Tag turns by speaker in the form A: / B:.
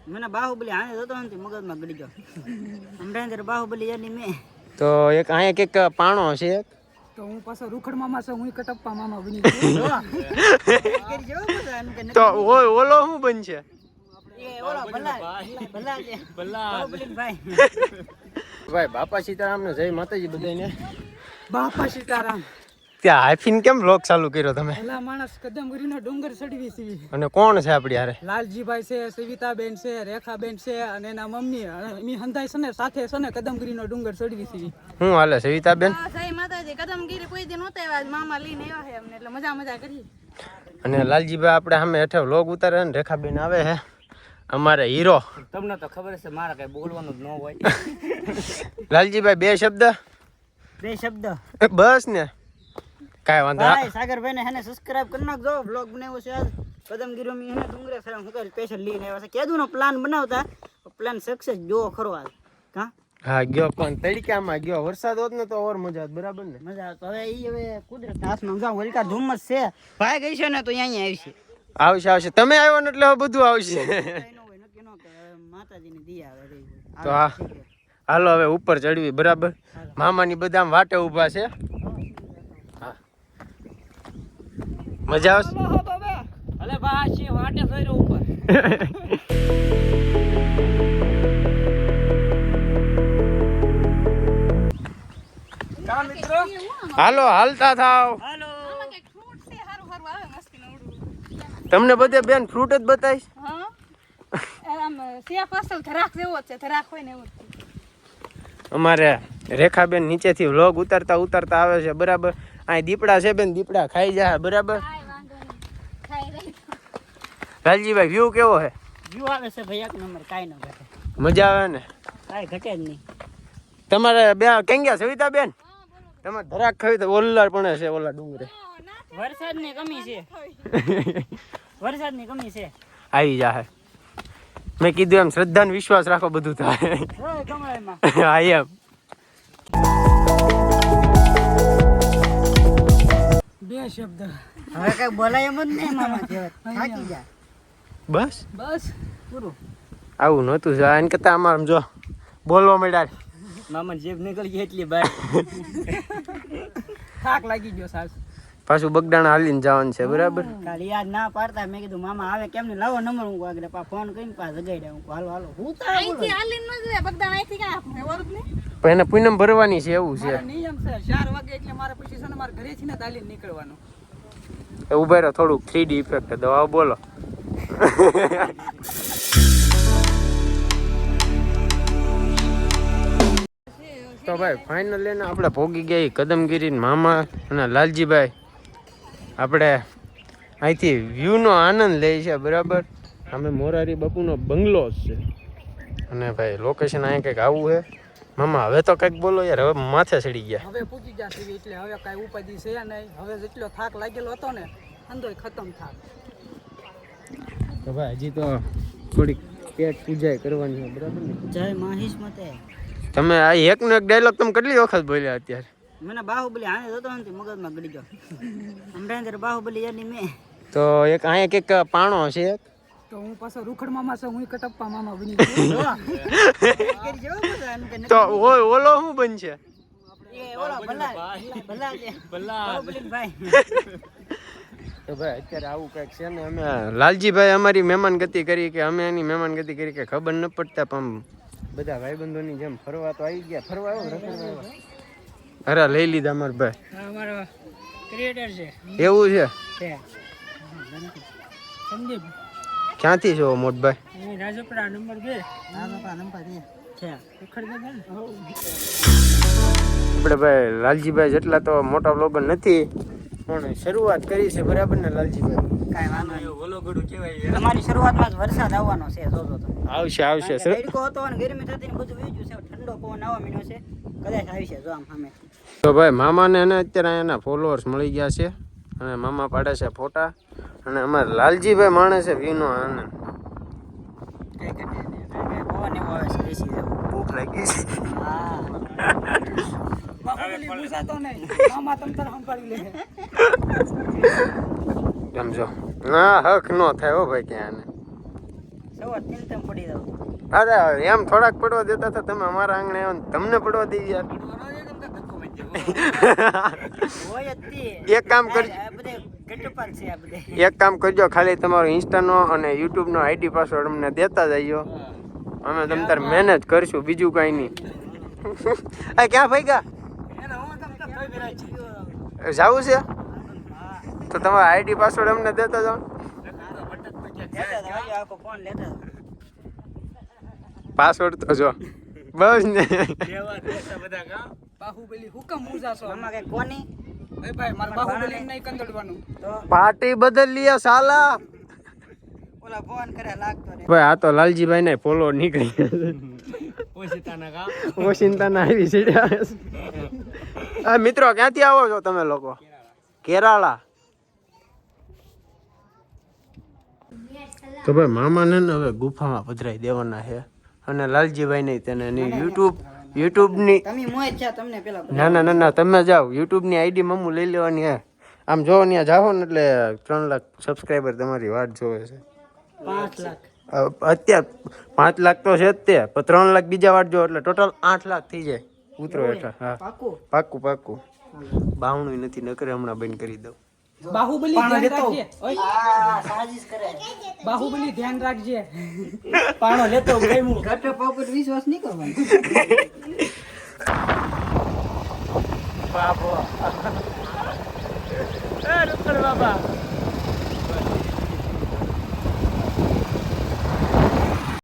A: મને બાહુબલી આને જોતો નથી મગજમાં ગડી ગયો હમણાં ત્યારે બાહુબલી યાની મેં
B: તો એક અહીંયા એક પાણો છે
C: તો હું પાછો રૂખડ મામા છું હું કટપ્પા મામા બની
B: તો ઓલો શું બનશે
A: એ ઓલો ભલા ભલા છે બાહુબલી ભાઈ
B: ભાઈ બાપા સીતારામ ને જય માતાજી બધાને
C: બાપા સીતારામ
B: ત્યાં હાઈફીન કેમ વ્લોગ ચાલુ કર્યો તમે
C: પેલા માણસ કદમગીરીનો ડુંગર ચડવી છે
B: અને કોણ છે આપડી હારે
C: લાલજીભાઈ છે સવિતાબેન છે રેખાબેન છે અને એના મમ્મી એની હંધાઈ છે ને સાથે છે ને કદમગીરીનો ડુંગર ચડવી છે
B: શું હાલે સવિતાબેન
D: જય માતાજી કદમગીરી કોઈ દી નહોતા આવ્યા મામા લઈને આવ્યા છે અમને એટલે મજા કરી
B: અને લાલજીભાઈ આપણે સામે હેઠે વ્લોગ ઉતારે ને રેખાબેન આવે હે અમારે હીરો
A: તમને તો ખબર છે મારા કઈ બોલવાનું જ ન હોય
B: લાલજીભાઈ બે શબ્દ બસ ને કાંઈ વાંધો
A: ભાઈ સાગરભાઈ ને હેને સબસ્ક્રાઇબ કરી નાખજો બ્લોગ બનાવ્યો છે આજ કદમગીરી હેને ડુંગરે સર હું કઈ સ્પેશિયલ લઈને આવ્યા છે કેદું નો પ્લાન બનાવતા પ્લાન સક્સેસ જો ખરો આજ કા
B: હા ગયો પણ તડકામાં ગયો વરસાદ હોત ને તો ઓર મજા આવત બરાબર ને
A: મજા આવે હવે ઈ હવે કુદરત હાથમાં જાવ વલકા ધુમ્મસ છે ભાઈ ગઈ છે ને તો અહીંયા
B: આવશે આવશે તમે આવ્યો ને એટલે હવે બધું આવશે
A: માતાજીની દી આવે
B: તો હા હાલો હવે ઉપર ચડવી બરાબર મામાની બધા આમ વાટે ઊભા છે મજા આવશે
A: અલે ભાઈ વાટે ફેરો ઉપર
B: હાલો હાલતા થાવ
A: હાલો
B: તમને બધે બેન ફ્રૂટ જ બતાવીશ અમારે રેખાબેન નીચેથી વ્લોગ ઉતારતા ઉતારતા આવે છે બરાબર અહીં દીપડા છે બેન દીપડા ખાઈ જાય બરાબર લાલજીભાઈ વ્યૂ કેવો છે
A: વ્યૂ આવે છે ભાઈ એક નંબર કાઈ ન ઘટે
B: મજા આવે ને
A: કાઈ ઘટે જ નહીં
B: તમારે બે કેમ ગયા સવિતા બેન તમારે ધરાક ખાવી તો ઓલા પણ છે ઓલા ડુંગરે
A: વરસાદની કમી છે વરસાદની કમી છે
B: આવી જાય મેં કીધું એમ શ્રદ્ધા ને વિશ્વાસ રાખો બધું થાય હા એમ
C: બે શબ્દ
A: હવે કઈ બોલાય એમ જ નહીં મામા થાકી જા
B: બસ
C: બસ
A: પૂરું
B: આવું નહોતું એને કરતા અમારે જો બોલવા મળ્યા
A: મામા જેબ નીકળી ગઈ એટલી બહાર
C: થાક લાગી ગયો સાસ
B: પાછું બગડાણા હાલીને જવાનું છે બરાબર
A: ખાલી યાદ ના પાડતા મેં કીધું મામા આવે કેમ ને લાવો નંબર હું આગળ ફોન કરીને પા જગાડ્યા હું હાલો હાલો હું તો
D: અહીંથી હાલીને ન જાય બગદાણ અહીંથી કાં ઓરત ને
B: પણ એને પૂનમ ભરવાની છે એવું છે
C: નિયમ છે 4 વાગે એટલે મારે પછી છે ને મારે ઘરેથી ને તાલીને નીકળવાનું
B: એ ઉભા રહો થોડુંક 3D ઇફેક્ટ દવા બોલો તો ભાઈ ફાઇનલ એને આપણે ભોગી ગયા કદમગીરી મામા અને લાલજીભાઈ આપણે અહીંથી વ્યૂનો આનંદ લે છે બરાબર અમે મોરારી બાપુનો બંગલો જ છે અને ભાઈ લોકેશન અહીંયા કંઈક આવું છે મામા હવે તો કંઈક બોલો યાર હવે માથે ચડી ગયા
C: હવે પૂછી જશે એટલે હવે કાંઈ ઉપાધિ છે નહીં હવે જેટલો થાક લાગેલો હતો ને અંદર ખતમ થાક
B: તો ભાઈ હજી તો થોડીક પેટ પૂજા કરવાની છે બરાબર ને
A: જય મહેશ મતે
B: તમે આ એકનો એક ડાયલોગ તમે કેટલી વખત બોલ્યા અત્યારે
A: મને બાહુબલી આને જોતો નથી મગજમાં ગડી ગયો હમણાં ત્યારે બાહુબલી યાની મેં
B: તો એક અહીંયા કંઈક પાણો છે
C: તો હું પાછો રૂખડ મામા છું હું કટપ્પા મામા બની
B: તો ઓલો શું બનશે
A: એ ઓલો ભલા ભલા છે બાહુબલી ભાઈ
B: તો ભાઈ અત્યારે આવું કંઈક છે ને અમે લાલજીભાઈ અમારી મહેમાનગતિ કરી કે અમે એની મહેમાનગતિ કરી કે ખબર ન પડતા પણ બધા ભાઈબંધોની જેમ ફરવા તો આવી ગયા ફરવા આવ્યો અરે લઈ લીધા અમારા ભાઈ
C: અમારો ક્રિએટર છે
B: એવું છે
C: સંદીપ
B: ક્યાંથી છો મોટભાઈ
C: એ રાજપરા નંબર 2
A: નંબર છે
C: ઉખડ દે ને
B: આપણે ભાઈ લાલજીભાઈ જેટલા તો મોટા બ્લોગર નથી પણ શરૂઆત કરી છે બરાબર ને લાલજીભાઈ
A: કાઈ વાંધો નહીં ઓલો ગડું કહેવાય તમારી શરૂઆતમાં જ વરસાદ આવવાનો છે જોજો તો
B: આવશે આવશે
A: તડકો હતો અને ગરમી થતી ને બધું વીજ્યું છે ઠંડો પવન આવવા મીનો છે કદાચ આવી છે જો આમ સામે
B: તો ભાઈ મામાને એને અત્યારે એના ફોલોઅર્સ મળી ગયા છે અને મામા પાડે છે ફોટા અને અમારે લાલજીભાઈ માણે છે વ્યૂનો આનંદ
A: કઈ ઘટે નહીં પવન એવો આવે છે બેસી જાવ
B: ભૂખ લાગી છે
A: હા
C: બાહુબલી પૂછાતો નહીં મામા તમ તાર સંભાળી લે
B: સમજો ના હક નો થાય હો ભાઈ ક્યાં
A: જો ચિંતા પડી જાવ
B: અરે એમ થોડાક પડવા દેતા હતા તમે અમારા આંગણે આવ્યો ને તમને પડવા દઈ યાર
A: હોય જ તે.
B: એક કામ કરજો
A: આ બધે ગટપાન છે આ બધે.
B: એક કામ કરજો ખાલી તમારો ઇન્સ્ટાનો અને યુટ્યુબનો આઈડી પાસવર્ડ અમને દેતા જઈજો અમે તમ તાર મેનેજ કરશું બીજું કાંઈ નહીં આ ક્યાં ભાઈ જાવું છે તો તમારા આઈડી પાસવર્ડ અમને દેતા જાઓ
A: લેતા જાઓ, આખો ફોન લેતા જાઓ.
B: પાસવર્ડ તો જો બસ ને
C: બાહુબલી હુકમ મુજાસો
A: આમાં કઈ કોની
C: એ ભાઈ મારે બાહુબલી નહીં કંદડવાનું
A: તો
B: પાર્ટી બદલ લીયા સાલા
A: ઓલા ફોન કરે લાગતો ને.
B: ભાઈ આ તો લાલજીભાઈ ને ફોલો નીકળી ઓશિંતાના આવી સીડ્યા આ મિત્રો ક્યાંથી આવો છો તમે લોકો કેરાળા તો ભાઈ મામાને ને હવે ગુફામાં પધરાઈ દેવાના છે અને લાલજીભાઈ નહીં તેને યુટ્યુબની
A: તમે મોય છે તમને પેલા
B: ના તમે જાઓ યુટ્યુબની આઈડી મમ્મુ લઈ લેવાની હે આમ જો ત્યાં જાઓ ને એટલે 3 લાખ સબસ્ક્રાઈબર તમારી વાટ જોવે છે
A: 5 લાખ
B: અત્યારે 5 લાખ તો છે જ તે પણ 3 લાખ બીજા વાટ જો એટલે ટોટલ 8 લાખ થઈ જાય ઉતરો હેઠળ હા
A: પાકું
B: પાક્કું બાવણું નથી નકરે હમણાં બંધ કરી દઉં
C: બાહુબલી ધ્યાન રાખજે ઓય
A: આ સાજીશ કરે
C: બાહુબલી ધ્યાન રાખજે
A: પાણો લેતો ગઈ હું ઘટે પોપટ વિશ્વાસ નહીં કરવાનો